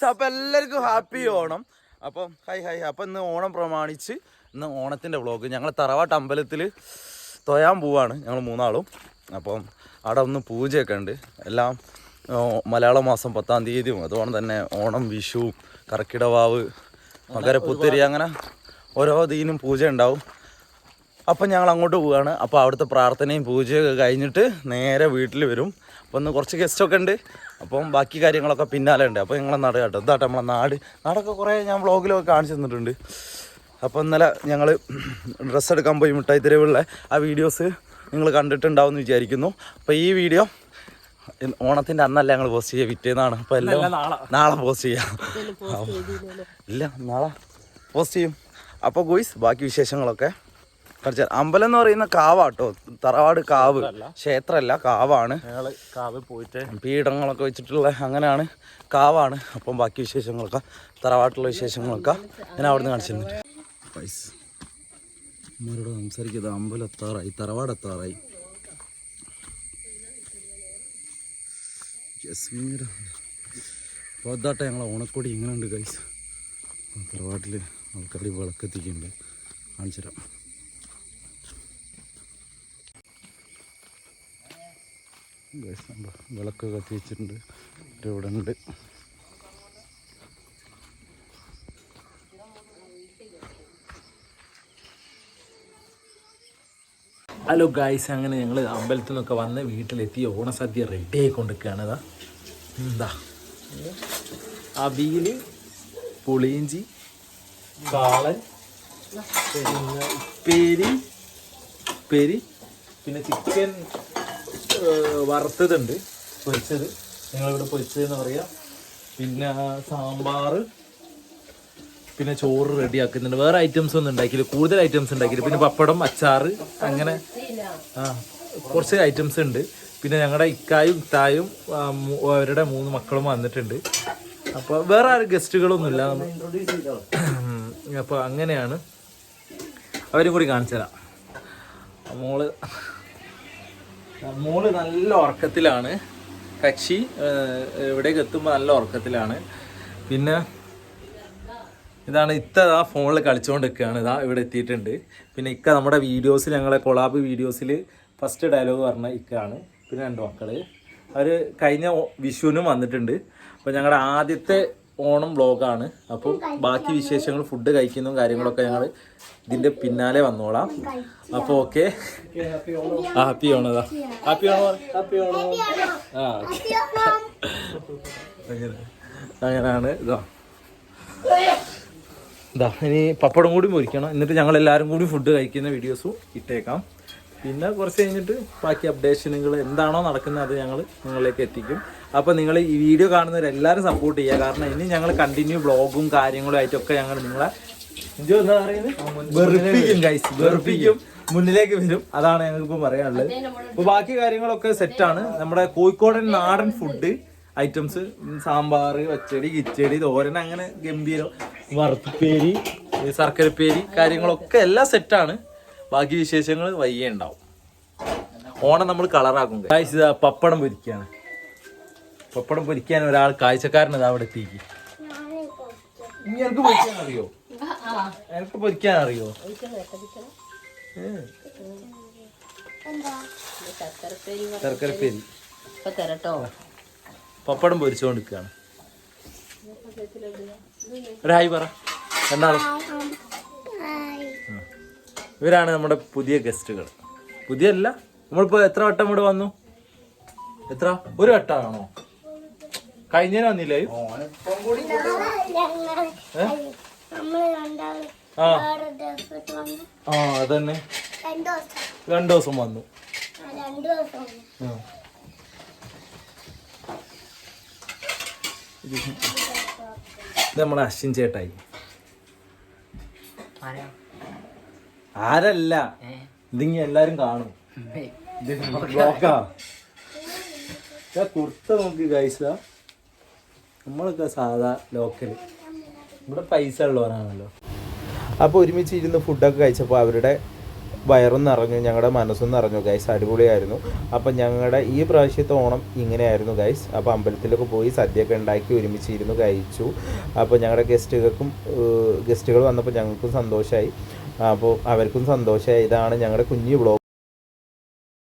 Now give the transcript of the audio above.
അപ്പം എല്ലാവർക്കും ഹാപ്പി ഓണം. അപ്പം ഹായ്. അപ്പം ഇന്ന് ഓണം പ്രമാണിച്ച് ഇന്ന് ഓണത്തിൻ്റെ വ്ളോഗ് ഞങ്ങൾ തറവാട്ട് അമ്പലത്തിൽ തൊഴാൻ പോവാണ് ഞങ്ങൾ 3 ആളും. അപ്പം അവിടെ ഒന്ന് പൂജയൊക്കെ ഉണ്ട്. എല്ലാം മലയാള മാസം 10-ാം തീയതിയും അതുകൊണ്ട് തന്നെ ഓണം, വിഷു, കർക്കിടവാവ്, മകരപ്പുത്തരി അങ്ങനെ ഓരോ ദീനും പൂജ ഉണ്ടാവും. അപ്പം ഞങ്ങൾ അങ്ങോട്ട് പോവുകയാണ്. അപ്പോൾ അവിടുത്തെ പ്രാർത്ഥനയും പൂജയൊക്കെ കഴിഞ്ഞിട്ട് നേരെ വീട്ടിൽ വരും. അപ്പോൾ ഒന്ന് കുറച്ച് ഗസ്റ്റൊക്കെ ഉണ്ട്. അപ്പം ബാക്കി കാര്യങ്ങളൊക്കെ പിന്നാലെ ഉണ്ട്. അപ്പോൾ ഞങ്ങളെ നാട് കേട്ടോ, ഇതാട്ടോ നമ്മളെ നാടൊക്കെ കുറേ ഞാൻ വ്ളോഗിലൊക്കെ കാണിച്ചു തന്നിട്ടുണ്ട്. അപ്പോൾ ഇന്നലെ ഞങ്ങൾ ഡ്രസ്സ് എടുക്കാൻ പോയി മിഠായി തെരുവുള്ള ആ വീഡിയോസ് നിങ്ങൾ കണ്ടിട്ടുണ്ടാവും എന്ന് വിചാരിക്കുന്നു. അപ്പോൾ ഈ വീഡിയോ ഓണത്തിൻ്റെ അന്നല്ല ഞങ്ങൾ പോസ്റ്റ് ചെയ്യുക, പിറ്റേന്നാണ്. അപ്പോൾ എല്ലാം നാളെ പോസ്റ്റ് ചെയ്യാം. ഇല്ല, നാളെ പോസ്റ്റ് ചെയ്യും. അപ്പോൾ ഗോയ്സ് ബാക്കി വിശേഷങ്ങളൊക്കെ കളിച്ചാൽ അമ്പലം എന്ന് പറയുന്ന കാവാട്ടോ, തറവാട് കാവ്, ക്ഷേത്രമല്ല കാവാണ്. കാവ് പോയിട്ട് പീഠങ്ങളൊക്കെ വെച്ചിട്ടുള്ള അങ്ങനെയാണ്, കാവാണ്. അപ്പം ബാക്കി വിശേഷങ്ങളൊക്കെ തറവാട്ടിലുള്ള വിശേഷങ്ങളൊക്കെ ഞാൻ അവിടെ നിന്ന് കാണിച്ചിരുന്നു. പൈസ അമ്മരോട് സംസാരിക്കുന്നത് അമ്പലം എത്താറായി, തറവാട് എത്താറായി. അപ്പോൾ അതാട്ടെ ഞങ്ങളെ ഓണക്കോടി ഇങ്ങനെ ഉണ്ട് ഗൈസ്. തറവാട്ടിൽ ആൾക്കാർ വിളക്കെത്തിക്കുന്നുണ്ട്, കാണിച്ചു തരാം. വിളക്ക് കത്തി വെച്ചിട്ടുണ്ട്, ഇവിടെ ഉണ്ട്. ഹലോ ഗായ്സ്, അങ്ങനെ ഞങ്ങൾ അമ്പലത്തിൽ നിന്നൊക്കെ വന്ന് വീട്ടിലെത്തി ഓണസദ്യ റെഡി ആയിക്കൊണ്ടിരിക്കുകയാണ്. എന്താ അവിയൽ, പുളിയിഞ്ചി, കാളൻ, പിന്നെ ഉപ്പേരി, പിന്നെ ചിക്കൻ വറുത്തതുണ്ട്, പൊരിച്ചത്, ഞങ്ങളിവിടെ പൊരിച്ചതെന്ന് പറയാം. പിന്നെ സാമ്പാർ, പിന്നെ ചോറ് റെഡി ആക്കുന്നുണ്ട്. വേറെ ഐറ്റംസ് ഒന്നും ഉണ്ടാക്കിയില്ല, കൂടുതൽ ഐറ്റംസ് ഉണ്ടാക്കിയില്ല. പിന്നെ പപ്പടം, അച്ചാറ്, അങ്ങനെ കുറച്ച് ഐറ്റംസ് ഉണ്ട്. പിന്നെ ഞങ്ങളുടെ ഇക്കായും ഇത്തായും അവരുടെ 3 മക്കളും വന്നിട്ടുണ്ട്. അപ്പോൾ വേറെ ആരും ഗസ്റ്റുകളൊന്നുമില്ല. അപ്പോൾ അങ്ങനെയാണ്, അവരും കൂടി കാണിച്ചു തരാം. മോള് നല്ല ഉറക്കത്തിലാണ്. കക്ഷി ഇവിടേക്ക് എത്തുമ്പോൾ നല്ല ഉറക്കത്തിലാണ്. പിന്നെ ഇതാണ് ഇത്ത ആ ഫോണിൽ കളിച്ചുകൊണ്ടിരിക്കുകയാണ്. ഇതാ ഇവിടെ എത്തിയിട്ടുണ്ട്. പിന്നെ ഇക്ക നമ്മുടെ വീഡിയോസിൽ, ഞങ്ങളെ കൊളാബ് വീഡിയോസിൽ ഫസ്റ്റ് ഡയലോഗ് പറഞ്ഞ ഇക്കാണ്. പിന്നെ 2 മക്കൾ, അവർ കഴിഞ്ഞ വിഷുവിനും വന്നിട്ടുണ്ട്. അപ്പോൾ ഞങ്ങളുടെ ആദ്യത്തെ ഓണം വ്ളോഗാണ്. അപ്പോൾ ബാക്കി വിശേഷങ്ങൾ, ഫുഡ് കഴിക്കുന്നതും കാര്യങ്ങളൊക്കെ ഞങ്ങൾ ഇതിൻ്റെ പിന്നാലെ വന്നോളാം. അപ്പോൾ ഓക്കെ, ഹാപ്പി ഓണതാ, ഹാപ്പി ഓണോ, ഹാപ്പി ഓണോ. അങ്ങനെയാണ്. ഇതാ ഇനി പപ്പടം കൂടി പൊരിക്കണം. എന്നിട്ട് ഞങ്ങളെല്ലാവരും കൂടി ഫുഡ് കഴിക്കുന്ന വീഡിയോസും ഇട്ടേക്കാം. പിന്നെ കുറച്ച് കഴിഞ്ഞിട്ട് ബാക്കി അപ്ഡേഷനുകൾ എന്താണോ നടക്കുന്നത് അത് ഞങ്ങൾ നിങ്ങളിലേക്ക് എത്തിക്കും. അപ്പോൾ നിങ്ങൾ ഈ വീഡിയോ കാണുന്നവരെല്ലാവരും സപ്പോർട്ട് ചെയ്യുക. കാരണം ഇനി ഞങ്ങൾ കണ്ടിന്യൂ വ്ളോഗും കാര്യങ്ങളും ആയിട്ടൊക്കെ ഞങ്ങൾ നിങ്ങളെ എന്താ പറയുന്നത്, വെറുപ്പിക്കും ഗൈസ്, വെറുപ്പിക്കും, മുന്നിലേക്ക് വരും. അതാണ് ഞങ്ങൾക്കിപ്പോൾ പറയാനുള്ളത്. അപ്പോൾ ബാക്കി കാര്യങ്ങളൊക്കെ സെറ്റാണ്. നമ്മുടെ കോഴിക്കോടൻ നാടൻ ഫുഡ് ഐറ്റംസ്, സാമ്പാർ, പച്ചടി, കിച്ചടി, തോരൻ, അങ്ങനെ ഗംഭീരം, വറുത്തുപ്പേരി, ശർക്കരപ്പേരി കാര്യങ്ങളൊക്കെ എല്ലാം സെറ്റാണ്. ബാക്കി വിശേഷങ്ങൾ വയ്യേ ഉണ്ടാവും. ഓണം നമ്മൾ കളറാക്കും. കാഴ്ച പപ്പടം പൊരിക്കുകയാണ്. പപ്പടം പൊരിക്കാൻ ഒരാൾ കാഴ്ചക്കാരനത് അവിടെ എത്തിക്ക്. ഇനി എനിക്ക് പൊരിക്കാൻ അറിയോ? എനിക്ക് പൊരിക്കാൻ അറിയോ? ശർക്കരപ്പേരി പപ്പടം പൊരിച്ചുകൊണ്ടിരിക്കുകയാണ്. ഒരു ഹായ് പറ രണ്ടാളും. ഇവരാണ് നമ്മുടെ പുതിയ ഗസ്റ്റുകൾ. പുതിയല്ല, നമ്മളിപ്പോൾ എത്ര വട്ടം ഇവിടെ വന്നു? എത്ര? ഒരു വട്ടമാണോ? കഴിഞ്ഞ വന്നില്ലേ? അതന്നെ 2 ദിവസം വന്നു. ഇത് നമ്മളെ അശ്വിൻ ചേട്ടായി. ആരല്ല, ഇതിങ്ങ എല്ലാരും കാണും. കുർത്ത നോക്കി ഗൈസ, നമ്മളൊക്കെ സാധാ ലോക്കൽ, ഇവിടെ പൈസ ഉള്ളവരാണല്ലോ. അപ്പോൾ ഒരുമിച്ച് ഇരുന്ന് ഫുഡൊക്കെ കഴിച്ചപ്പോൾ അവരുടെ വയറും നിറഞ്ഞു, ഞങ്ങളുടെ മനസ്സും നിറഞ്ഞു ഗൈസ്. അടിപൊളിയായിരുന്നു. അപ്പം ഞങ്ങളുടെ ഈ പ്രാവശ്യത്തെ ഓണം ഇങ്ങനെയായിരുന്നു ഗൈസ്. അപ്പോൾ അമ്പലത്തിലൊക്കെ പോയി സദ്യയൊക്കെ ഉണ്ടാക്കി ഒരുമിച്ചിരുന്നു കഴിച്ചു. അപ്പോൾ ഞങ്ങളുടെ ഗസ്റ്റുകൾ വന്നപ്പോൾ ഞങ്ങൾക്കും സന്തോഷമായി, അപ്പോൾ അവർക്കും സന്തോഷമായി. ഇതാണ് ഞങ്ങളുടെ കുഞ്ഞു വ്ളോഗ്.